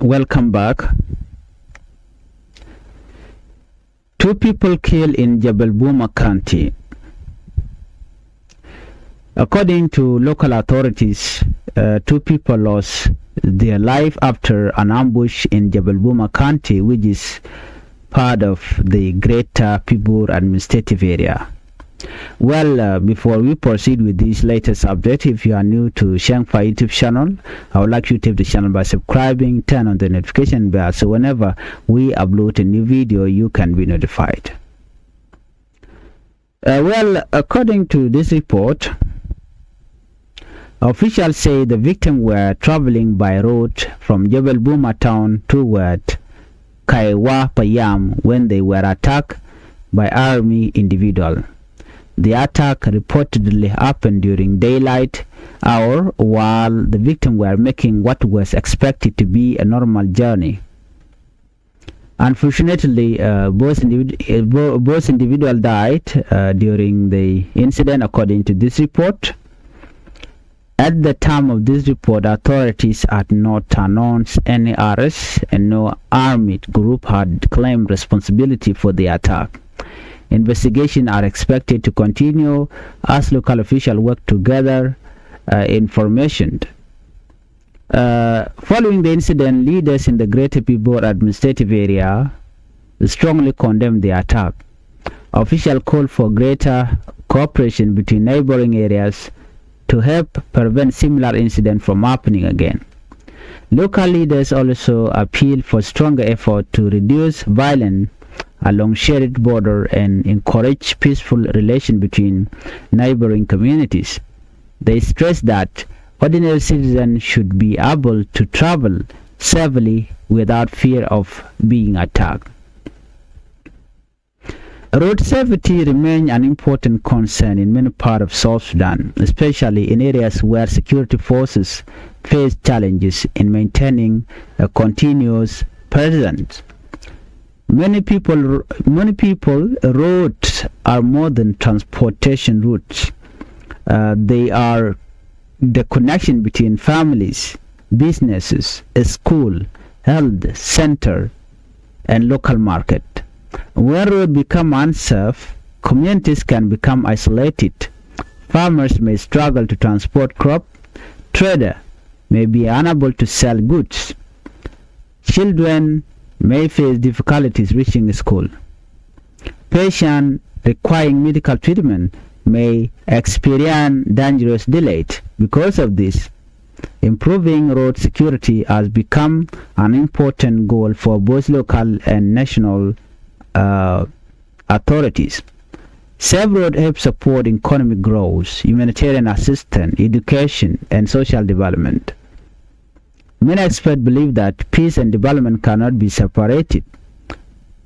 Welcome back. Two people killed in Jebel Boma County. According to local authorities, two people lost their life after an ambush in Jebel Boma County, which is part of the greater Pibor administrative area. Well, before we proceed with this latest update, if you are new to Changfied YouTube channel, I would like you to tap the channel by subscribing, turn on the notification bell so whenever we upload a new video, you can be notified. Well, according to this report, officials say the victims were traveling by road from Jebel Boma town toward Kaiwa Payam when they were attacked by army individuals. The attack reportedly happened during daylight hour while the victims were making what was expected to be a normal journey. Unfortunately, both individuals died during the incident, according to this report. At the time of this report, authorities had not announced any arrests and no armed group had claimed responsibility for the attack. Investigations are expected to continue as local officials work to gather information. Following the incident, leaders in the Greater Pibor administrative area strongly condemned the attack. Officials called for greater cooperation between neighboring areas to help prevent similar incidents from happening again. Local leaders also appealed for stronger effort to reduce violence along shared border and encourage peaceful relations between neighboring communities. They stressed that ordinary citizens should be able to travel safely without fear of being attacked. Road safety remains an important concern in many parts of South Sudan, especially in areas where security forces face challenges in maintaining a continuous presence. Many people, roads are more than transportation routes. They are the connection between families, businesses, a school, health center, and local market. When roads become unsafe, communities can become isolated. Farmers may struggle to transport crops. Traders may be unable to sell goods. Children may face difficulties reaching school. Patients requiring medical treatment may experience dangerous delays. Because of this, improving road security has become an important goal for both local and national authorities. Safe roads help support economic growth, humanitarian assistance, education, and social development. Many experts believe that peace and development cannot be separated.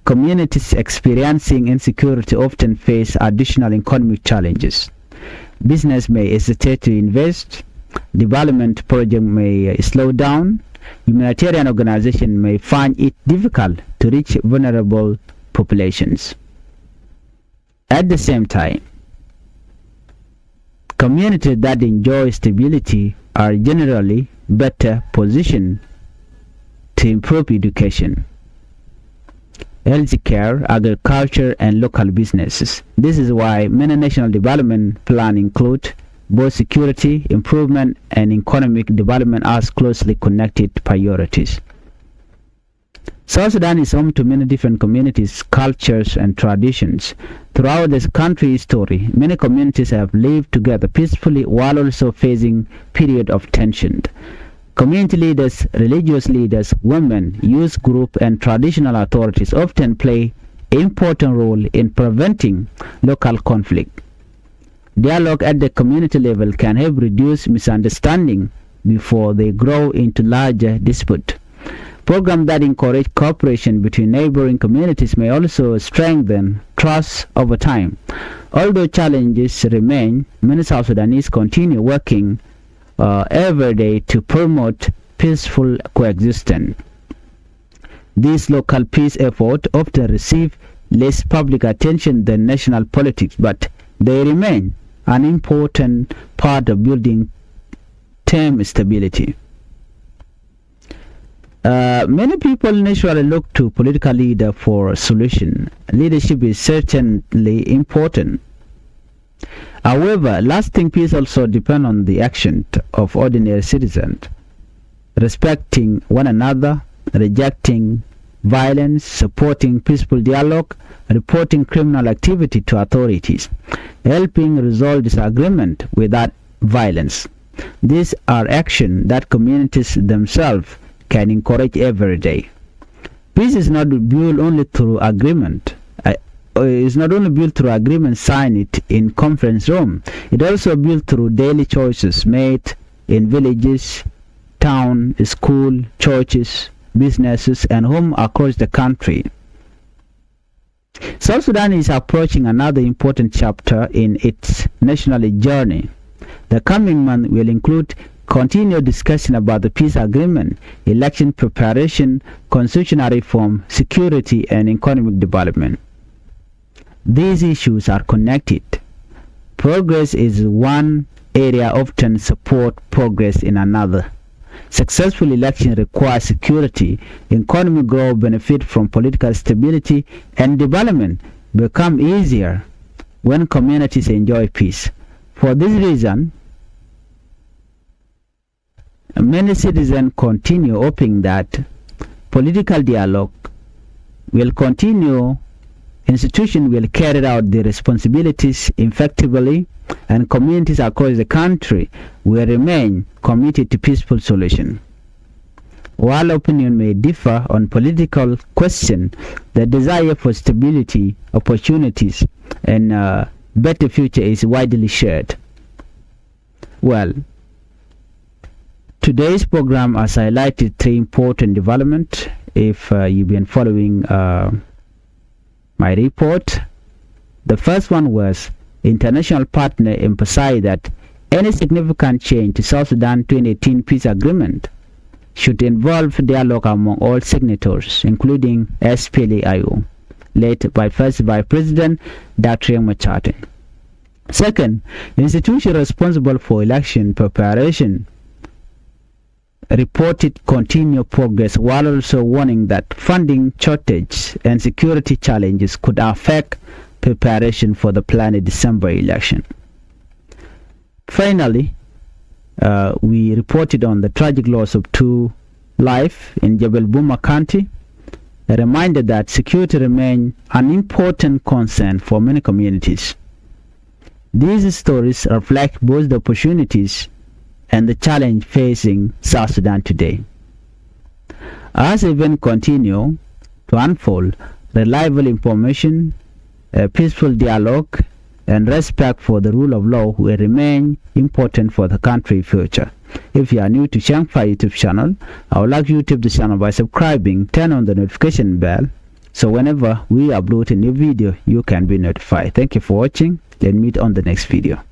Communities experiencing insecurity often face additional economic challenges. Business may hesitate to invest, development projects may slow down, humanitarian organizations may find it difficult to reach vulnerable populations. At the same time, communities that enjoy stability are generally better positioned to improve education, healthcare, agriculture, and local businesses. This is why many national development plans include both security improvement and economic development as closely connected priorities. South Sudan is home to many different communities, cultures, and traditions. Throughout this country's story, many communities have lived together peacefully while also facing periods of tension. Community leaders, religious leaders, women, youth groups, and traditional authorities often play an important role in preventing local conflict. Dialogue at the community level can help reduce misunderstanding before they grow into larger disputes. Programs that encourage cooperation between neighboring communities may also strengthen trust over time. Although challenges remain, many South Sudanese continue working every day to promote peaceful coexistence. These local peace efforts often receive less public attention than national politics, but they remain an important part of building term stability. Many people naturally look to political leader for a solution. Leadership is certainly important. However, lasting peace also depends on the action of ordinary citizens, respecting one another, rejecting violence, supporting peaceful dialogue, reporting criminal activity to authorities, helping resolve disagreement without violence. These are actions that communities themselves can encourage every day. Peace is not built only through agreement. It's not only built through agreement signed in conference room. It also built through daily choices made in villages, town, school, churches, businesses, and homes across the country. South Sudan is approaching another important chapter in its national journey. The coming month will include continued discussion about the peace agreement, election preparation, constitutional reform, security, and economic development. These issues are connected. Progress is one area, often support progress in another. Successful election requires security, economic growth, benefit from political stability, and development become easier when communities enjoy peace. For this reason, many citizens continue hoping that political dialogue will continue, institutions will carry out their responsibilities effectively, and communities across the country will remain committed to peaceful solution. While opinion may differ on political questions, the desire for stability, opportunities, and a better future is widely shared. Well, today's program has highlighted three important developments. If you've been following my report, the first one was international partner emphasized that any significant change to South Sudan 2018 peace agreement should involve dialogue among all signatories, including SPLA-IO, led by First Vice President Dr. Machate. Second, institutions responsible for election preparation reported continued progress, while also warning that funding shortage and security challenges could affect preparation for the planned December election. Finally, we reported on the tragic loss of 2 lives in Jebel Buma County, a reminder that security remains an important concern for many communities. These stories reflect both the opportunities and the challenge facing South Sudan today. As events continue to unfold, reliable information, peaceful dialogue, and respect for the rule of law will remain important for the country's future. If you are new to Changfied YouTube channel, I would like you to tap the channel by subscribing, turn on the notification bell, so whenever we upload a new video, you can be notified. Thank you for watching, and meet on the next video.